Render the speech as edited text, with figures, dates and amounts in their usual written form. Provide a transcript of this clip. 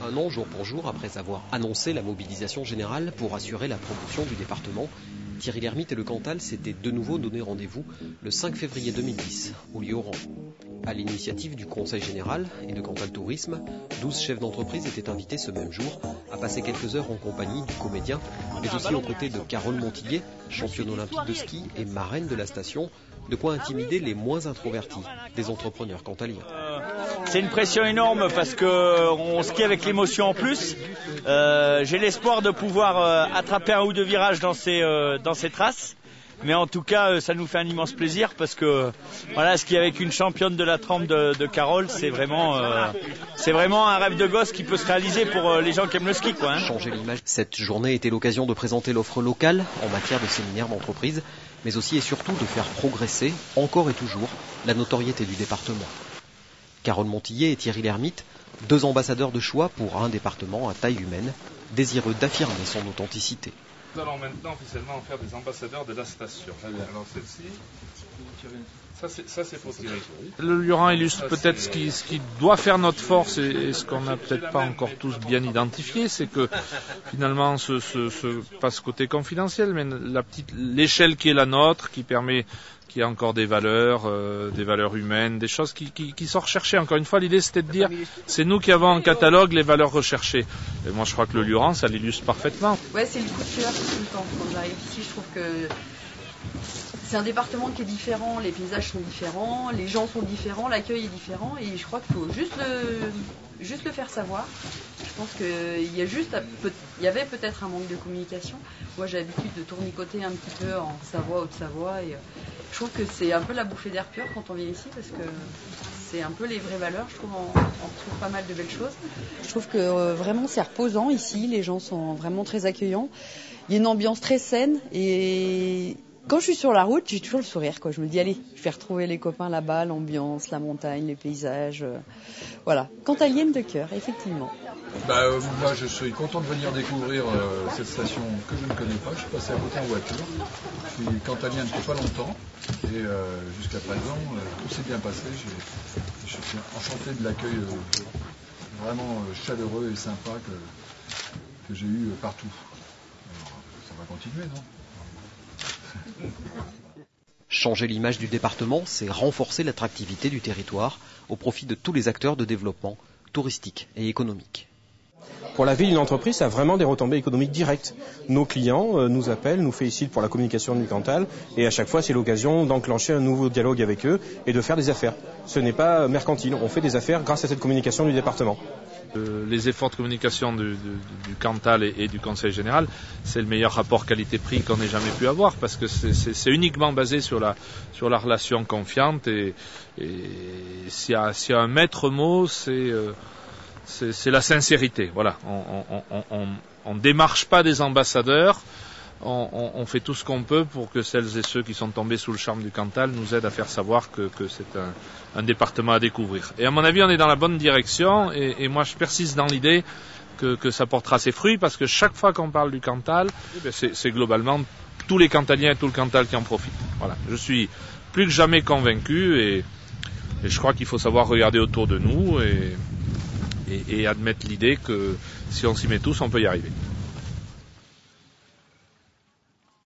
Un an jour pour jour après avoir annoncé la mobilisation générale pour assurer la promotion du département, Thierry Lhermitte et le Cantal s'étaient de nouveau donné rendez-vous le 5 février 2010 au Lieuran. À l'initiative du Conseil général et de Cantal Tourisme, 12 chefs d'entreprise étaient invités ce même jour à passer quelques heures en compagnie du comédien, mais aussi aux côtés de Carole Montillet, championne olympique de ski et marraine de la station, de quoi intimider les moins introvertis des entrepreneurs cantaliens. C'est une pression énorme parce qu'on skie avec l'émotion en plus. J'ai l'espoir de pouvoir attraper un ou deux virages dans ces traces. Mais en tout cas, ça nous fait un immense plaisir parce que voilà, skier avec une championne de la trempe de Carole, c'est vraiment un rêve de gosse qui peut se réaliser pour les gens qui aiment le ski, quoi. Changer l'image. Cette journée était l'occasion de présenter l'offre locale en matière de séminaires d'entreprise, mais aussi et surtout de faire progresser, encore et toujours, la notoriété du département. Carole Montillet et Thierry Lhermitte, deux ambassadeurs de choix pour un département à taille humaine, désireux d'affirmer son authenticité. Nous allons maintenant officiellement en faire des ambassadeurs de la station. Alors celle-ci, ça c'est pour Thierry. Le Lieuran illustre peut-être ce qui doit faire notre force et ce qu'on n'a peut-être pas encore tous bien identifié, c'est que finalement pas ce côté confidentiel, mais l'échelle qui est la nôtre, qui permet qu'il y a encore des valeurs humaines, des choses qui sont recherchées. Encore une fois, l'idée c'était de dire, c'est nous qui avons en catalogue les valeurs recherchées. Et moi je crois que le Lieuran, ça l'illustre parfaitement. Ouais, c'est le coup de cœur tout le temps. Quand j'arrive ici, je trouve que c'est un département qui est différent, les paysages sont différents, les gens sont différents, l'accueil est différent, et je crois qu'il faut juste le faire savoir. Je pense qu'il y avait peut-être un manque de communication. Moi j'ai l'habitude de tournicoter un petit peu en Savoie, Haute-Savoie, et je trouve que c'est un peu la bouffée d'air pur quand on vient ici, parce que c'est un peu les vraies valeurs. Je trouve on retrouve pas mal de belles choses. Je trouve que vraiment c'est reposant ici, les gens sont vraiment très accueillants. Il y a une ambiance très saine et quand je suis sur la route, j'ai toujours le sourire, quoi. Je me dis, allez, je vais retrouver les copains là-bas, l'ambiance, la montagne, les paysages. Voilà. Cantalienne de cœur, effectivement. Moi, je suis content de venir découvrir cette station que je ne connais pas. Je suis passé à côté en voiture. Je suis cantalien depuis pas longtemps. Et jusqu'à présent, tout s'est bien passé. Je suis enchanté de l'accueil vraiment chaleureux et sympa que j'ai eu partout. Alors, ça va continuer, non ? Changer l'image du département, c'est renforcer l'attractivité du territoire au profit de tous les acteurs de développement touristique et économique. Pour la ville, une entreprise, ça a vraiment des retombées économiques directes. Nos clients nous appellent, nous félicitent pour la communication du Cantal, et à chaque fois, c'est l'occasion d'enclencher un nouveau dialogue avec eux et de faire des affaires. Ce n'est pas mercantile, on fait des affaires grâce à cette communication du département. Les efforts de communication du Cantal et du Conseil général, c'est le meilleur rapport qualité-prix qu'on ait jamais pu avoir, parce que c'est uniquement basé sur la relation confiante, et s'il y a un maître mot, c'est la sincérité. Voilà, on démarche pas des ambassadeurs, on fait tout ce qu'on peut pour que celles et ceux qui sont tombés sous le charme du Cantal nous aident à faire savoir que c'est un département à découvrir. Et à mon avis, on est dans la bonne direction, et moi je persiste dans l'idée que ça portera ses fruits, parce que chaque fois qu'on parle du Cantal, c'est globalement tous les Cantaliens et tout le Cantal qui en profitent. Voilà, je suis plus que jamais convaincu, et je crois qu'il faut savoir regarder autour de nous et admettre l'idée que si on s'y met tous, on peut y arriver.